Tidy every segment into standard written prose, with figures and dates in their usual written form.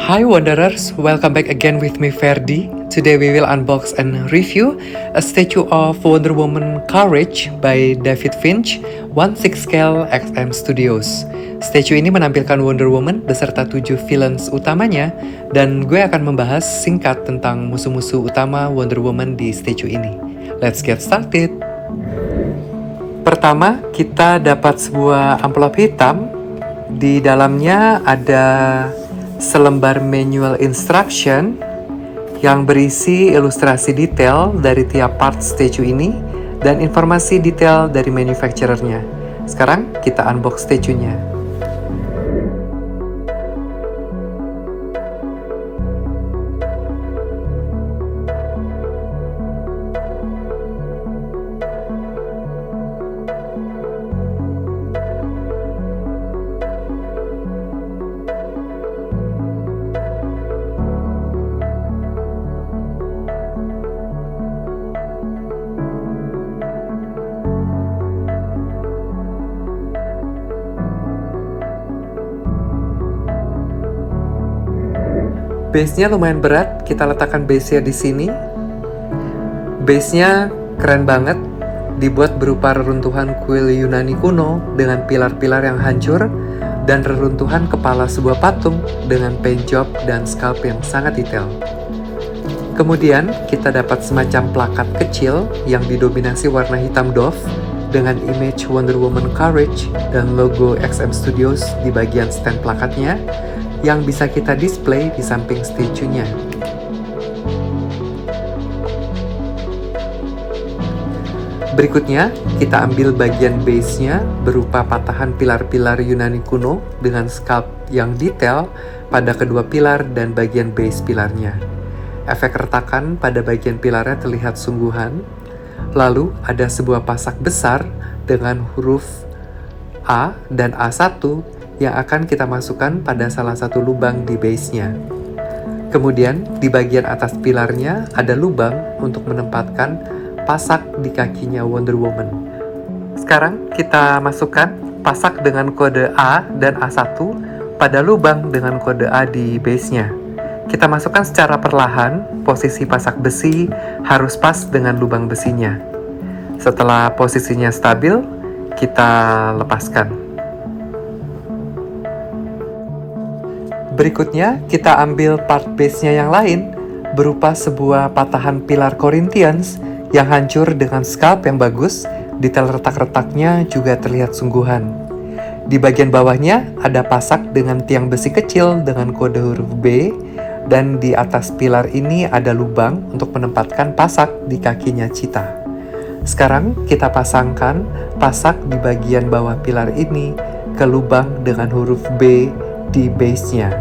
Hi Wanderers, welcome back again with me Ferdi. Today we will unbox and review a statue of Wonder Woman Courage by David Finch, 1/6 scale XM Studios. Statue ini menampilkan Wonder Woman beserta 7 villains utamanya, dan gue akan membahas singkat tentang musuh-musuh utama Wonder Woman di statue ini. Let's get started! Pertama, kita dapat sebuah amplop hitam. Di dalamnya ada selembar manual instruction yang berisi ilustrasi detail dari tiap part statue ini dan informasi detail dari manufacturer-nya. Sekarang kita unbox statue-nya. Base-nya lumayan berat, kita letakkan base-nya di sini. Base-nya keren banget, dibuat berupa reruntuhan kuil Yunani kuno dengan pilar-pilar yang hancur dan reruntuhan kepala sebuah patung dengan paint job dan sculpt yang sangat detail. Kemudian kita dapat semacam plakat kecil yang didominasi warna hitam doff dengan image Wonder Woman Courage dan logo XM Studios di bagian stand plakatnya, yang bisa kita display di samping statue-nya. Berikutnya, kita ambil bagian base-nya berupa patahan pilar-pilar Yunani kuno dengan sculpt yang detail pada kedua pilar dan bagian base pilarnya. Efek retakan pada bagian pilarnya terlihat sungguhan. Lalu, ada sebuah pasak besar dengan huruf A dan A1 yang akan kita masukkan pada salah satu lubang di base-nya. Kemudian, di bagian atas pilarnya ada lubang untuk menempatkan pasak di kakinya Wonder Woman. Sekarang kita masukkan pasak dengan kode A dan A1 pada lubang dengan kode A di base-nya. Kita masukkan secara perlahan, posisi pasak besi harus pas dengan lubang besinya. Setelah posisinya stabil, kita lepaskan. Berikutnya, kita ambil part base-nya yang lain, berupa sebuah patahan pilar Corinthians yang hancur dengan sculpt yang bagus, detail retak-retaknya juga terlihat sungguhan. Di bagian bawahnya, ada pasak dengan tiang besi kecil dengan kode huruf B, dan di atas pilar ini ada lubang untuk menempatkan pasak di kakinya Cheetah. Sekarang, kita pasangkan pasak di bagian bawah pilar ini ke lubang dengan huruf B di base-nya.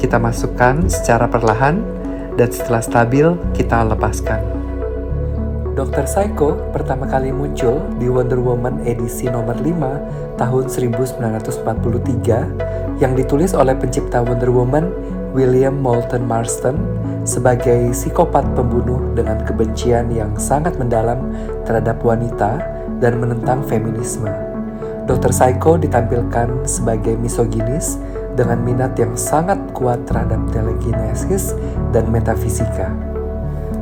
Kita masukkan secara perlahan dan setelah stabil kita lepaskan. Dr. Psycho pertama kali muncul di Wonder Woman edisi nomor 5 tahun 1943 yang ditulis oleh pencipta Wonder Woman William Moulton Marston sebagai psikopat pembunuh dengan kebencian yang sangat mendalam terhadap wanita dan menentang feminisme. Dr. Psycho ditampilkan sebagai misoginis dengan minat yang sangat kuat terhadap telekinesis dan metafisika.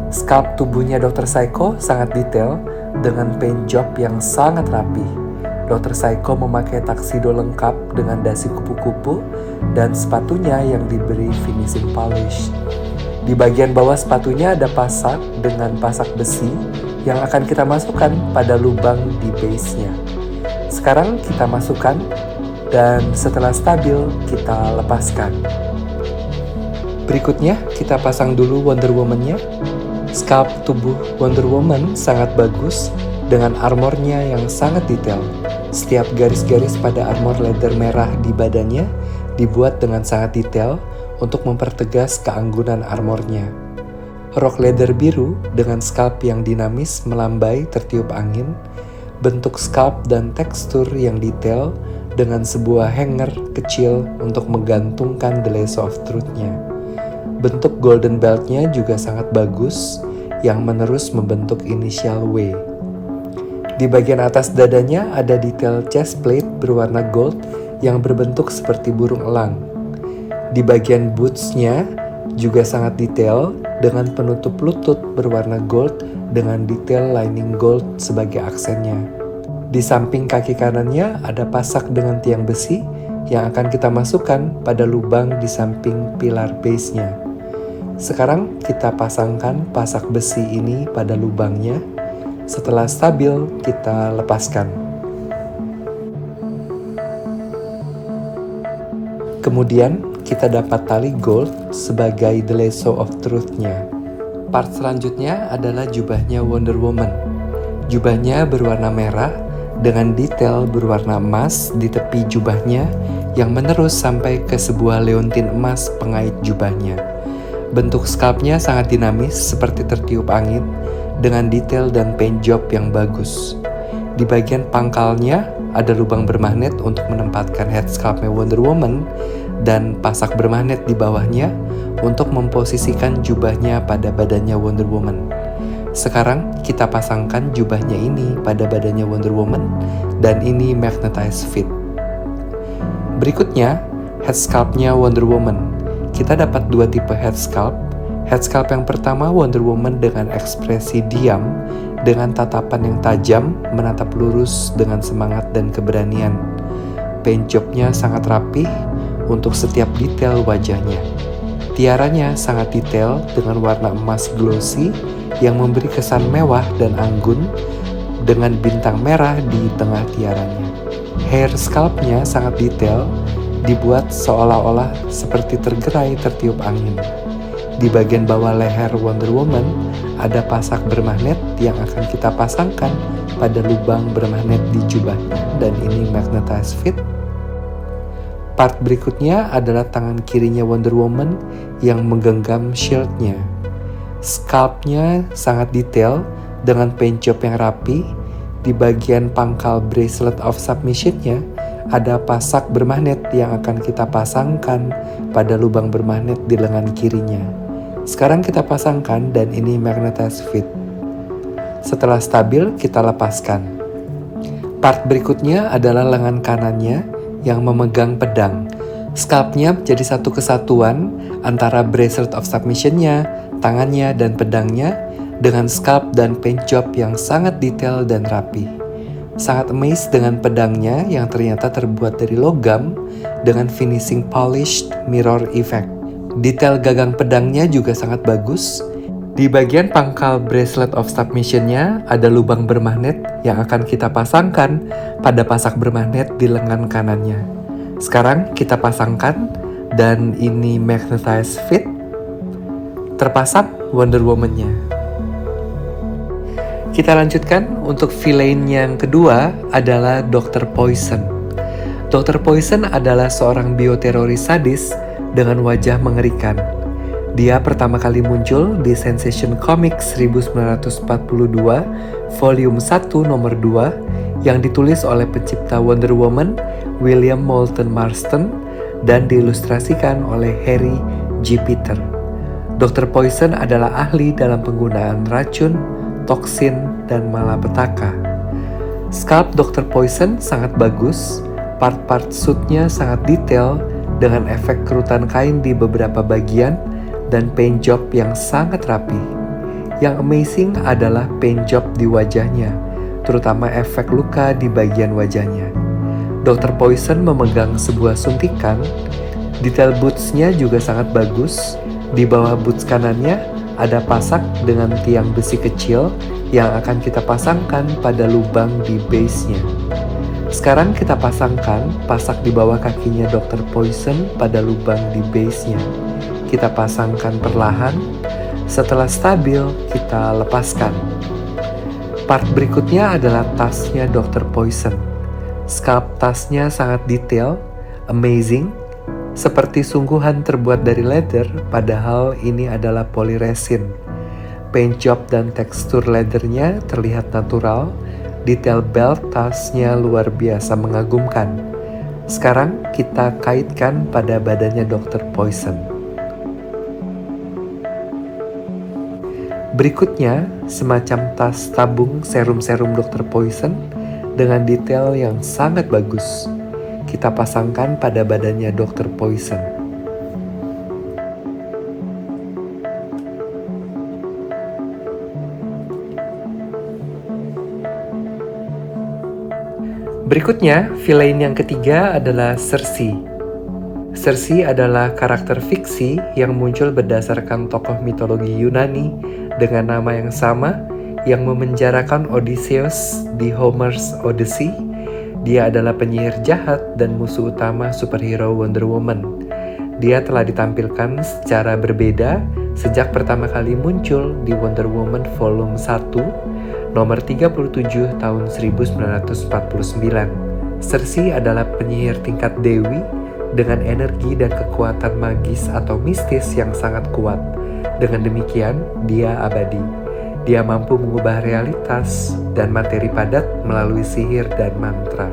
Sculpt tubuhnya Dr. Psycho sangat detail dengan paint job yang sangat rapi. Dr. Psycho memakai tuxedo lengkap dengan dasi kupu-kupu dan sepatunya yang diberi finishing polish. Di bagian bawah sepatunya ada pasak dengan pasak besi yang akan kita masukkan pada lubang di base-nya. Sekarang kita masukkan dan setelah stabil, kita lepaskan. Berikutnya, kita pasang dulu Wonder Woman-nya. Sculpt tubuh Wonder Woman sangat bagus dengan armornya yang sangat detail. Setiap garis-garis pada armor leather merah di badannya dibuat dengan sangat detail untuk mempertegas keanggunan armornya. Rok leather biru dengan sculpt yang dinamis melambai tertiup angin. bentuk scalp dan tekstur yang detail dengan sebuah hanger kecil untuk menggantungkan the lasso of truth-nya. Bentuk golden belt-nya juga sangat bagus yang menerus membentuk inisial W. Di bagian atas dadanya ada detail chest plate berwarna gold yang berbentuk seperti burung elang. Di bagian boots-nya juga sangat detail dengan penutup lutut berwarna gold dengan detail lining gold sebagai aksennya. Di samping kaki kanannya ada pasak dengan tiang besi yang akan kita masukkan pada lubang di samping pilar base-nya. Sekarang kita pasangkan pasak besi ini pada lubangnya. Setelah stabil, kita lepaskan. Kemudian, kita dapat tali gold sebagai the lasso of truth-nya. Part selanjutnya adalah jubahnya Wonder Woman. Jubahnya berwarna merah dengan detail berwarna emas di tepi jubahnya yang menerus sampai ke sebuah leontin emas pengait jubahnya. Bentuk scalp-nya sangat dinamis seperti tertiup angin dengan detail dan paint job yang bagus. Di bagian pangkalnya ada lubang bermagnet untuk menempatkan head scalp-nya Wonder Woman dan pasak bermagnet di bawahnya untuk memposisikan jubahnya pada badannya Wonder Woman. Sekarang kita pasangkan jubahnya ini pada badannya Wonder Woman dan ini magnetized fit. Berikutnya, head scalp-nya Wonder Woman. Kita dapat dua tipe head scalp. Head scalp yang pertama Wonder Woman dengan ekspresi diam, dengan tatapan yang tajam, menatap lurus dengan semangat dan keberanian. Paint job-nya sangat rapih untuk setiap detail wajahnya. Tiaranya sangat detail dengan warna emas glossy yang memberi kesan mewah dan anggun dengan bintang merah di tengah tiaranya. Hair scalp-nya sangat detail, dibuat seolah-olah seperti tergerai tertiup angin. Di bagian bawah leher Wonder Woman ada pasak bermagnet yang akan kita pasangkan pada lubang bermagnet di jubahnya dan ini magnetized fit. Part berikutnya adalah tangan kirinya Wonder Woman yang menggenggam shield-nya. Scalp-nya sangat detail dengan paint job yang rapi. Di bagian pangkal bracelet of submission-nya ada pasak bermagnet yang akan kita pasangkan pada lubang bermagnet di lengan kirinya. Sekarang kita pasangkan dan ini magnetized fit. Setelah stabil, kita lepaskan. Part berikutnya adalah lengan kanannya yang memegang pedang. Scalp-nya menjadi satu kesatuan antara bracelet of submission-nya, tangannya, dan pedangnya dengan scalp dan paint job yang sangat detail dan rapi. Sangat amazed dengan pedangnya yang ternyata terbuat dari logam dengan finishing polished mirror effect. Detail gagang pedangnya juga sangat bagus. Di bagian pangkal bracelet of submission-nya ada lubang bermagnet yang akan kita pasangkan pada pasak bermagnet di lengan kanannya. Sekarang kita pasangkan dan ini magnetized fit. Terpasang Wonder Woman-nya. Kita lanjutkan untuk villain yang kedua adalah Dr. Poison. Dr. Poison adalah seorang bioteroris sadis dengan wajah mengerikan. Dia pertama kali muncul di Sensation Comics 1942, volume 1 nomor 2, yang ditulis oleh pencipta Wonder Woman, William Moulton Marston, dan diilustrasikan oleh Harry G. Peter. Dr. Poison adalah ahli dalam penggunaan racun, toksin, dan malapetaka. Scalp Dr. Poison sangat bagus, part-part suitnya sangat detail, dengan efek kerutan kain di beberapa bagian dan paint job yang sangat rapi. Yang amazing adalah paint job di wajahnya, terutama efek luka di bagian wajahnya. Dr. Poison memegang sebuah suntikan. Detail boots-nya juga sangat bagus. Di bawah boots kanannya ada pasak dengan tiang besi kecil yang akan kita pasangkan pada lubang di base-nya. Sekarang kita pasangkan pasak di bawah kakinya Dr. Poison pada lubang di base-nya. Kita pasangkan perlahan. Setelah stabil, kita lepaskan. Part berikutnya adalah tasnya Dr. Poison. Scalp tasnya sangat detail, amazing, seperti sungguhan terbuat dari leather, padahal ini adalah polyresin. Paint job dan tekstur leathernya terlihat natural, Detail belt tasnya luar biasa mengagumkan. Sekarang kita kaitkan pada badannya Dr. Poison. Berikutnya, semacam tas tabung serum-serum Dr. Poison dengan detail yang sangat bagus. Kita pasangkan pada badannya Dr. Poison. Berikutnya, villain yang ketiga adalah Cersei. Cersei adalah karakter fiksi yang muncul berdasarkan tokoh mitologi Yunani dengan nama yang sama yang memenjarakan Odysseus di Homer's Odyssey. Dia adalah penyihir jahat dan musuh utama superhero Wonder Woman. Dia telah ditampilkan secara berbeda sejak pertama kali muncul di Wonder Woman Volume 1 nomor 37 tahun 1949. Cersei adalah penyihir tingkat dewi dengan energi dan kekuatan magis atau mistis yang sangat kuat. Dengan demikian, dia abadi. Dia mampu mengubah realitas dan materi padat melalui sihir dan mantra.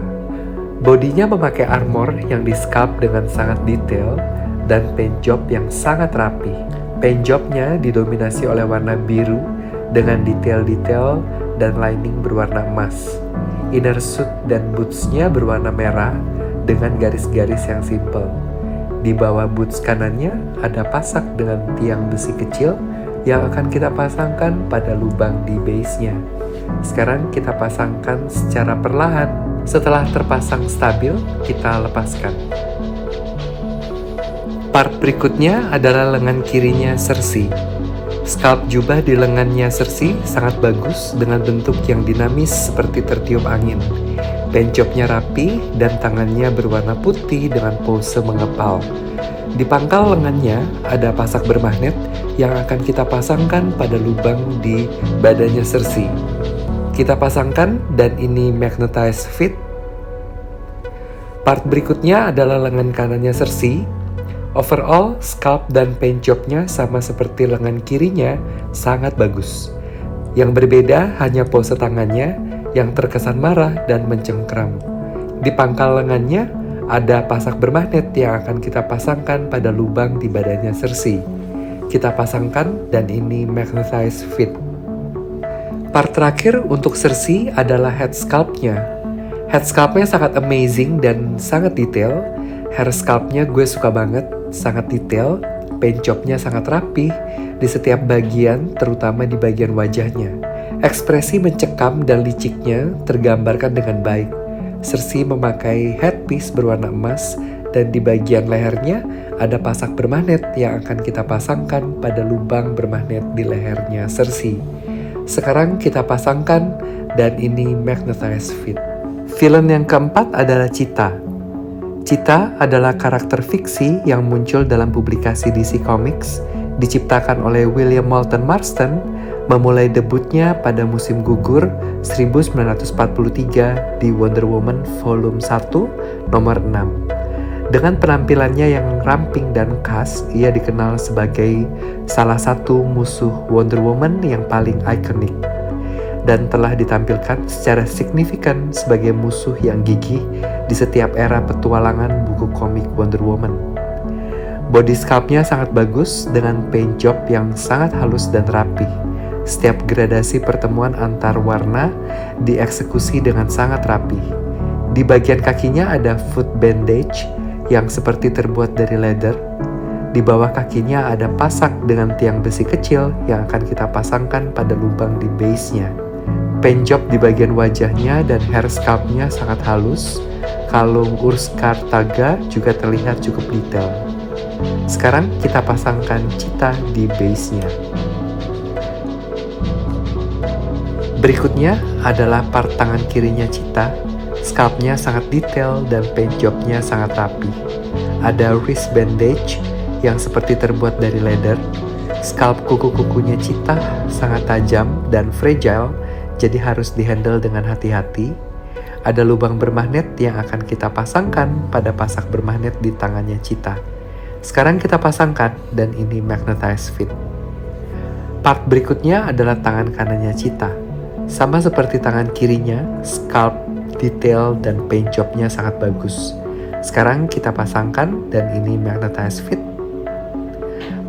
Bodinya memakai armor yang di-sculpt dengan sangat detail dan paint job yang sangat rapi. Paint jobnya didominasi oleh warna biru dengan detail-detail dan lining berwarna emas. Inner suit dan bootsnya berwarna merah dengan garis-garis yang simple. Di bawah boots kanannya ada pasak dengan tiang besi kecil yang akan kita pasangkan pada lubang di base-nya. Sekarang kita pasangkan secara perlahan. Setelah terpasang stabil, kita lepaskan. Part berikutnya adalah lengan kirinya Cersei. Sculpt jubah di lengannya Cersei sangat bagus dengan bentuk yang dinamis seperti tertiup angin. Paint jobnya rapi dan tangannya berwarna putih dengan pose mengepal. Di pangkal lengannya ada pasak bermagnet yang akan kita pasangkan pada lubang di badannya Cersei. Kita pasangkan dan ini magnetized fit. Part berikutnya adalah lengan kanannya Cersei. Overall, sculpt dan paint jobnya sama seperti lengan kirinya sangat bagus. Yang berbeda hanya pose tangannya yang terkesan marah dan mencengkram. Di pangkal lengannya ada pasak bermagnet yang akan kita pasangkan pada lubang di badannya Cersei. Kita pasangkan dan ini magnetized fit. Part terakhir untuk Cersei adalah head sculptnya. Head sculptnya sangat amazing dan sangat detail. Hair sculptnya gue suka banget, sangat detail. Paint jobnya sangat rapih di setiap bagian, terutama di bagian wajahnya. Ekspresi mencekam dan liciknya tergambarkan dengan baik. Cersei memakai headpiece berwarna emas dan di bagian lehernya ada pasak bermagnet yang akan kita pasangkan pada lubang bermagnet di lehernya Cersei. Sekarang kita pasangkan dan ini magnetized fit. Villain yang keempat adalah Cheetah. Cheetah adalah karakter fiksi yang muncul dalam publikasi DC Comics, diciptakan oleh William Moulton Marston, memulai debutnya pada musim gugur 1943 di Wonder Woman Volume 1 nomor 6. Dengan penampilannya yang ramping dan khas, ia dikenal sebagai salah satu musuh Wonder Woman yang paling ikonik dan telah ditampilkan secara signifikan sebagai musuh yang gigih di setiap era petualangan buku komik Wonder Woman. Body sculptnya sangat bagus dengan paint job yang sangat halus dan rapi. Setiap gradasi pertemuan antar warna dieksekusi dengan sangat rapi. Di bagian kakinya ada foot bandage yang seperti terbuat dari leather. Di bawah kakinya ada pasak dengan tiang besi kecil yang akan kita pasangkan pada lubang di base-nya. Paint job di bagian wajahnya dan hair sculptnya sangat halus. Kalung Urskar Taga juga terlihat cukup detail. Sekarang kita pasangkan Cheetah di base-nya. Berikutnya adalah part tangan kirinya Cheetah. Sculptnya sangat detail dan paint jobnya sangat rapi. Ada wrist bandage yang seperti terbuat dari leather. Sculpt kuku-kukunya Cheetah sangat tajam dan fragile, jadi harus dihandle dengan hati-hati. Ada lubang bermagnet yang akan kita pasangkan pada pasak bermagnet di tangannya Cheetah. Sekarang kita pasangkan dan ini magnetized fit. Part berikutnya adalah tangan kanannya Cheetah. Sama seperti tangan kirinya, sculpt, detail, dan paint jobnya sangat bagus. Sekarang kita pasangkan dan ini magnetized fit.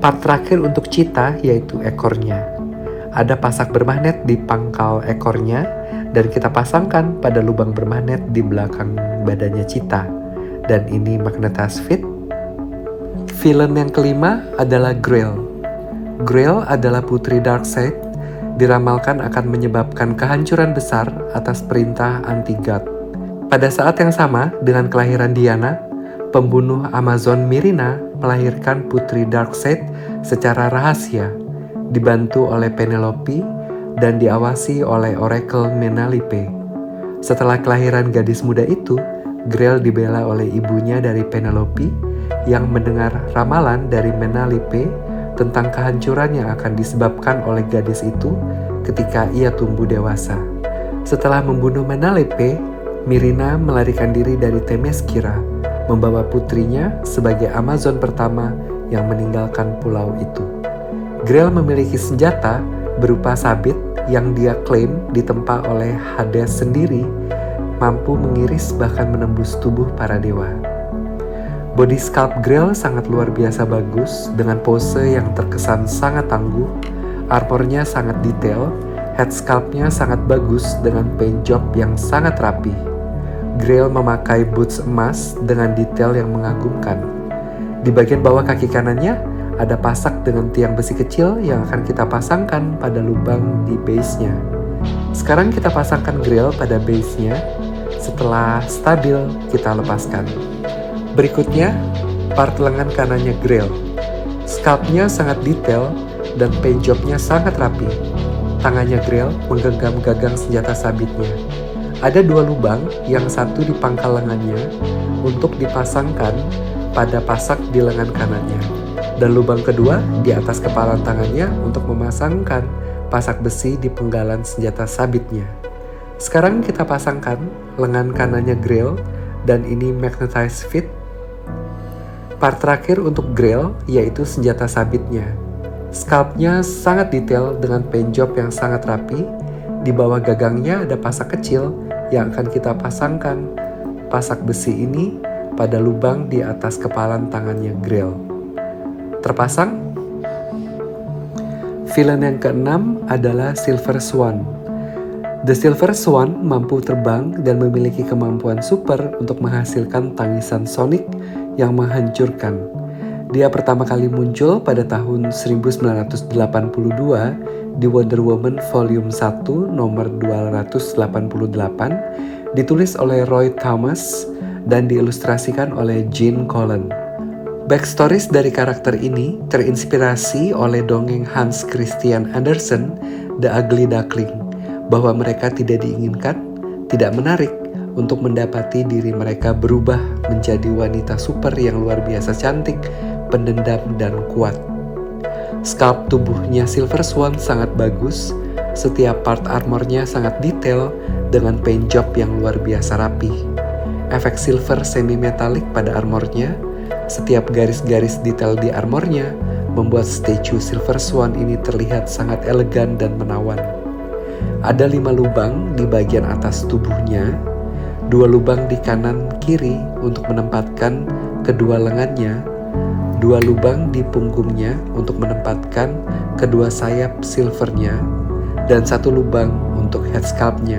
Part terakhir untuk cheetah yaitu ekornya. Ada pasak bermagnet di pangkal ekornya dan kita pasangkan pada lubang bermagnet di belakang badannya cheetah. Dan ini magnetized fit. Villain yang kelima adalah Grail. Grail adalah putri Darkseid, diramalkan akan menyebabkan kehancuran besar atas perintah anti-God. Pada saat yang sama dengan kelahiran Diana, pembunuh Amazon Myrina melahirkan putri Darkseid secara rahasia, dibantu oleh Penelope dan diawasi oleh Oracle Menalipe. Setelah kelahiran gadis muda itu, Grail dibela oleh ibunya dari Penelope yang mendengar ramalan dari Menalipe tentang kehancuran yang akan disebabkan oleh gadis itu ketika ia tumbuh dewasa. Setelah membunuh Menalipe, Myrina melarikan diri dari Themyscira, membawa putrinya sebagai Amazon pertama yang meninggalkan pulau itu. Grail memiliki senjata berupa sabit yang dia klaim ditempa oleh Hades sendiri, mampu mengiris bahkan menembus tubuh para dewa. Body sculpt Grail sangat luar biasa bagus dengan pose yang terkesan sangat tangguh, armornya sangat detail, head sculptnya sangat bagus dengan paint job yang sangat rapi. Grail memakai boots emas dengan detail yang mengagumkan. Di bagian bawah kaki kanannya ada pasak dengan tiang besi kecil yang akan kita pasangkan pada lubang di base-nya. Sekarang kita pasangkan Grail pada base-nya. Setelah stabil, kita lepaskan. Berikutnya, part lengan kanannya Grail. Sculpt-nya sangat detail dan paint job-nya sangat rapi. Tangannya Grail menggenggam gagang senjata sabitnya. Ada dua lubang, yang satu di pangkal lengannya untuk dipasangkan pada pasak di lengan kanannya, dan lubang kedua di atas kepala tangannya untuk memasangkan pasak besi di penggalan senjata sabitnya. Sekarang kita pasangkan lengan kanannya Grail dan ini magnetized fit. Part terakhir untuk Grail yaitu senjata sabitnya. Sculpt-nya sangat detail dengan paint job yang sangat rapi. Di bawah gagangnya ada pasak kecil yang akan kita pasangkan pasak besi ini pada lubang di atas kepalan tangannya Grail. Terpasang. Villain yang keenam adalah Silver Swan. The Silver Swan mampu terbang dan memiliki kemampuan super untuk menghasilkan tangisan sonik yang menghancurkan. Dia pertama kali muncul pada tahun 1982 di Wonder Woman Volume 1 nomor 288, ditulis oleh Roy Thomas dan diilustrasikan oleh Gene Colan. Backstories dari karakter ini terinspirasi oleh dongeng Hans Christian Andersen, The Ugly Duckling, bahwa mereka tidak diinginkan, tidak menarik untuk mendapati diri mereka berubah menjadi wanita super yang luar biasa cantik, pendendam, dan kuat. Sculpt tubuhnya Silver Swan sangat bagus, setiap part armornya sangat detail dengan paint job yang luar biasa rapi. Efek silver semi-metalik pada armornya, setiap garis-garis detail di armornya membuat statue Silver Swan ini terlihat sangat elegan dan menawan. Ada 5 lubang di bagian atas tubuhnya, 2 lubang di kanan kiri untuk menempatkan kedua lengannya, 2 lubang di punggungnya untuk menempatkan kedua sayap silvernya, dan 1 lubang untuk head sculpt-nya.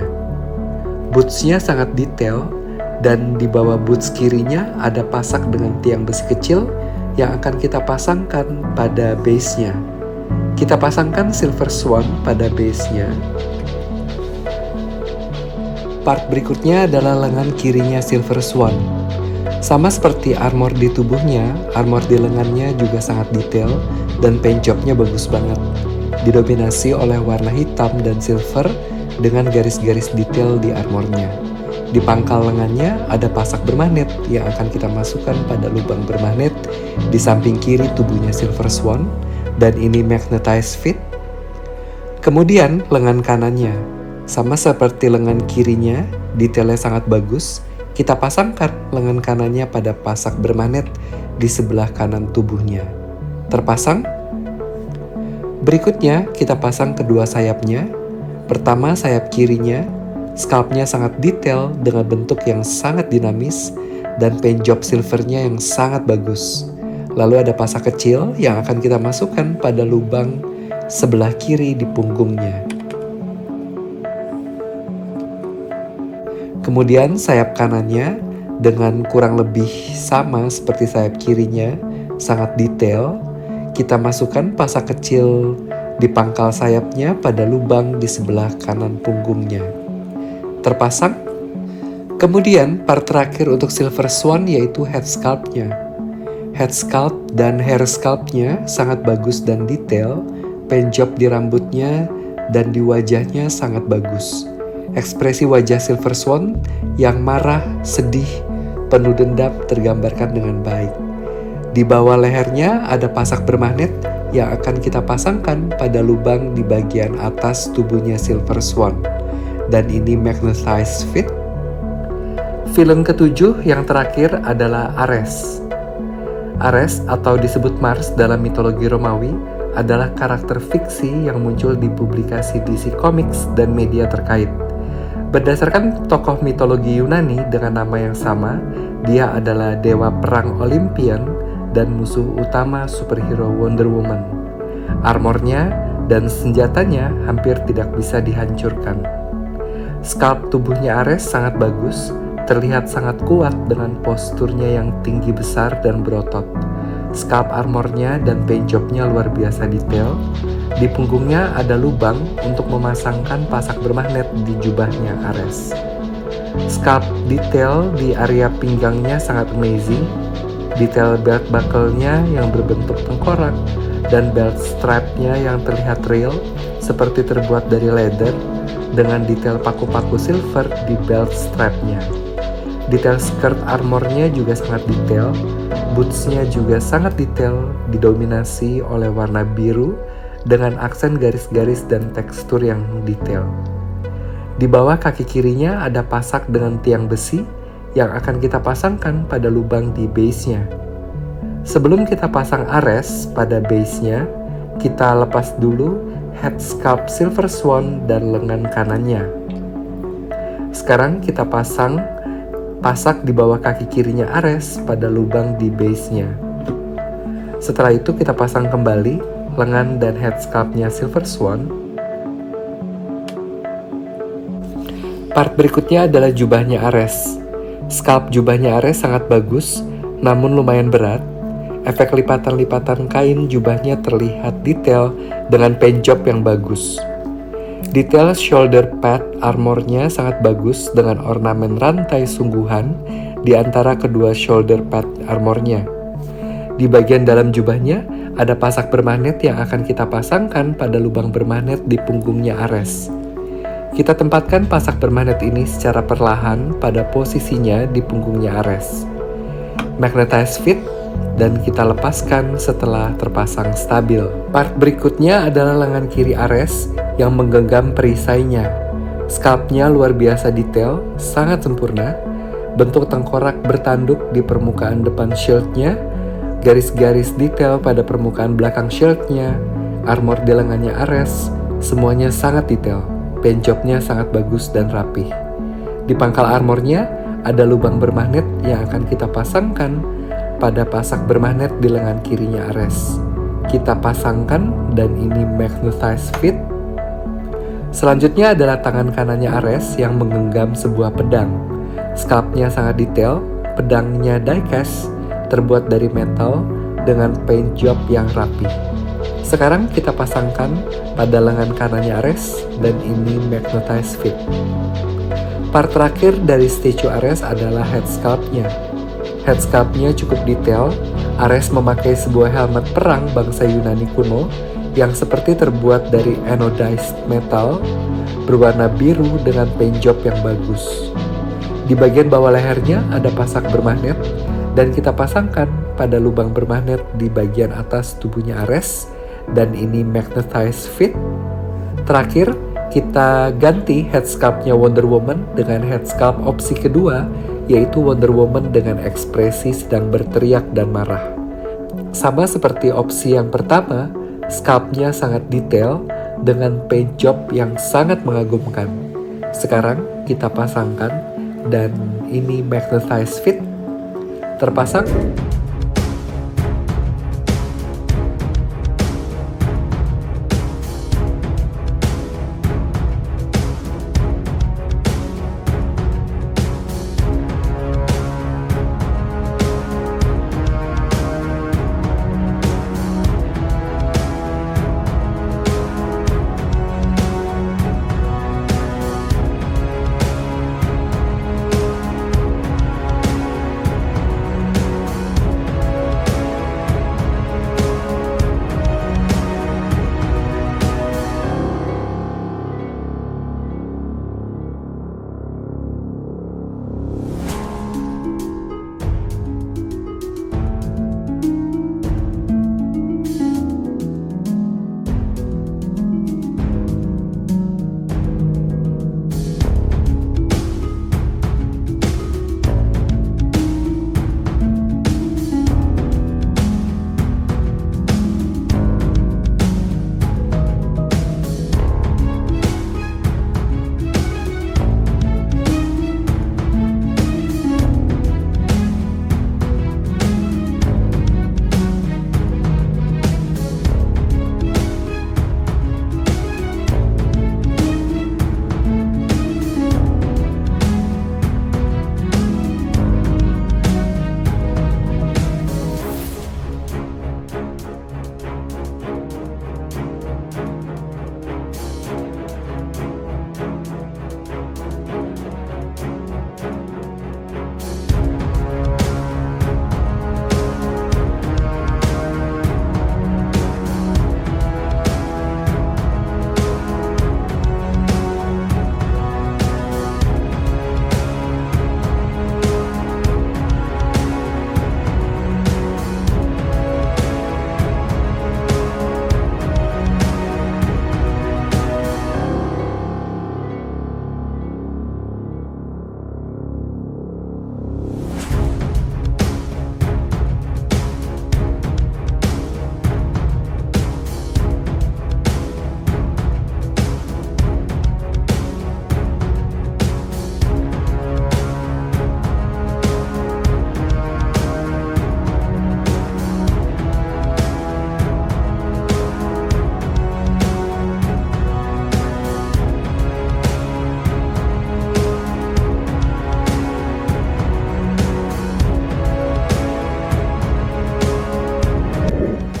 Boots-nya sangat detail, dan di bawah boots kirinya ada pasak dengan tiang besi kecil yang akan kita pasangkan pada base-nya. Kita pasangkan Silver Swan pada base-nya. Part berikutnya adalah lengan kirinya Silver Swan. Sama seperti armor di tubuhnya, armor di lengannya juga sangat detail dan paint jobnya bagus banget. Didominasi oleh warna hitam dan silver dengan garis-garis detail di armornya. Di pangkal lengannya ada pasak bermagnet yang akan kita masukkan pada lubang bermagnet di samping kiri tubuhnya Silver Swan, dan ini magnetized fit. Kemudian lengan kanannya, sama seperti lengan kirinya, detailnya sangat bagus. Kita pasangkan lengan kanannya pada pasak bermagnet di sebelah kanan tubuhnya. Terpasang. Berikutnya kita pasang kedua sayapnya. Pertama, sayap kirinya. Scalp-nya sangat detail dengan bentuk yang sangat dinamis dan paint job silvernya yang sangat bagus. Lalu ada pasak kecil yang akan kita masukkan pada lubang sebelah kiri di punggungnya. Kemudian sayap kanannya dengan kurang lebih sama seperti sayap kirinya, sangat detail. Kita masukkan pasak kecil di pangkal sayapnya pada lubang di sebelah kanan punggungnya. Terpasang. Kemudian part terakhir untuk Silver Swan yaitu head sculpt-nya. Head sculpt dan hair sculpt-nya sangat bagus dan detail. Paint job di rambutnya dan di wajahnya sangat bagus. Ekspresi wajah Silver Swan yang marah, sedih, penuh dendam tergambarkan dengan baik. Di bawah lehernya ada pasak bermagnet yang akan kita pasangkan pada lubang di bagian atas tubuhnya Silver Swan. Dan ini magnetized fit. Villain ketujuh yang terakhir adalah Ares. Ares atau disebut Mars dalam mitologi Romawi adalah karakter fiksi yang muncul di publikasi DC Comics dan media terkait. Berdasarkan tokoh mitologi Yunani dengan nama yang sama, dia adalah dewa perang Olympian dan musuh utama superhero Wonder Woman. Armornya dan senjatanya hampir tidak bisa dihancurkan. Scalp tubuhnya Ares sangat bagus, terlihat sangat kuat dengan posturnya yang tinggi besar dan berotot. Scalp armornya dan paint jobnya luar biasa detail. Di punggungnya ada lubang untuk memasangkan pasak bermagnet di jubahnya Ares. Scalp detail di area pinggangnya sangat amazing. Detail belt buckle-nya yang berbentuk tengkorak dan belt strap-nya yang terlihat real seperti terbuat dari leather dengan detail paku-paku silver di belt strap-nya. Detail skirt armornya juga sangat detail. Boots-nya juga sangat detail, didominasi oleh warna biru dengan aksen garis-garis dan tekstur yang detail. Di bawah kaki kirinya ada pasak dengan tiang besi yang akan kita pasangkan pada lubang di base-nya. Sebelum kita pasang Ares pada base-nya, kita lepas dulu head sculpt Silver Swan dan lengan kanannya. Sekarang kita pasang pasak di bawah kaki kirinya Ares pada lubang di base-nya. Setelah itu kita pasang kembali lengan dan head sculpt-nya Silver Swan. Part berikutnya adalah jubahnya Ares. Sculpt jubahnya Ares sangat bagus, namun lumayan berat. Efek lipatan-lipatan kain jubahnya terlihat detail dengan paint job yang bagus. Detail shoulder pad armornya sangat bagus dengan ornamen rantai sungguhan di antara kedua shoulder pad armornya. Di bagian dalam jubahnya ada pasak bermagnet yang akan kita pasangkan pada lubang bermagnet di punggungnya Ares. Kita tempatkan pasak bermagnet ini secara perlahan pada posisinya di punggungnya Ares. Magnetized fit dan kita lepaskan setelah terpasang stabil. Part berikutnya adalah lengan kiri Ares yang menggenggam perisainya. Scalp-nya luar biasa detail, sangat sempurna. Bentuk tengkorak bertanduk di permukaan depan shield-nya, garis-garis detail pada permukaan belakang shield-nya, armor di lengannya Ares, semuanya sangat detail. Paint job-nya sangat bagus dan rapih. Di pangkal armornya ada lubang bermagnet yang akan kita pasangkan pada pasak bermagnet di lengan kirinya Ares. Kita pasangkan dan ini magnetized fit. Selanjutnya adalah tangan kanannya Ares yang menggenggam sebuah pedang. Scalp-nya sangat detail, pedangnya die-cast, terbuat dari metal dengan paint job yang rapi. Sekarang kita pasangkan pada lengan kanannya Ares dan ini magnetized fit. Part terakhir dari statue Ares adalah head sculpt-nya. Head sculpt-nya cukup detail. Ares memakai sebuah helmet perang bangsa Yunani kuno yang seperti terbuat dari anodized metal berwarna biru dengan paint job yang bagus. Di bagian bawah lehernya ada pasak bermagnet dan kita pasangkan pada lubang bermagnet di bagian atas tubuhnya Ares dan ini magnetized fit. Terakhir, kita ganti head sculpt-nya Wonder Woman dengan head sculpt opsi kedua, yaitu Wonder Woman dengan ekspresi sedang berteriak dan marah. Sama seperti opsi yang pertama, sculpt-nya sangat detail, dengan paint job yang sangat mengagumkan. Sekarang kita pasangkan dan ini magnetized fit terpasang.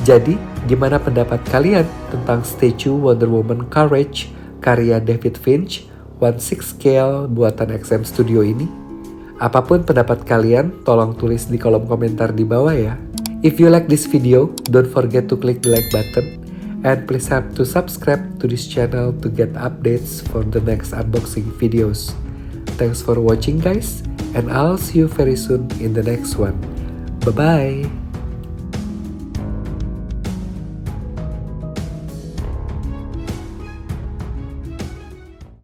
Jadi, gimana pendapat kalian tentang statue Wonder Woman Courage karya David Finch 1/6 scale buatan XM Studio ini? Apapun pendapat kalian, tolong tulis di kolom komentar di bawah ya. If you like this video, don't forget to click the like button and please have to subscribe to this channel to get updates for the next unboxing videos. Thanks for watching guys, and I'll see you very soon in the next one. Bye-bye!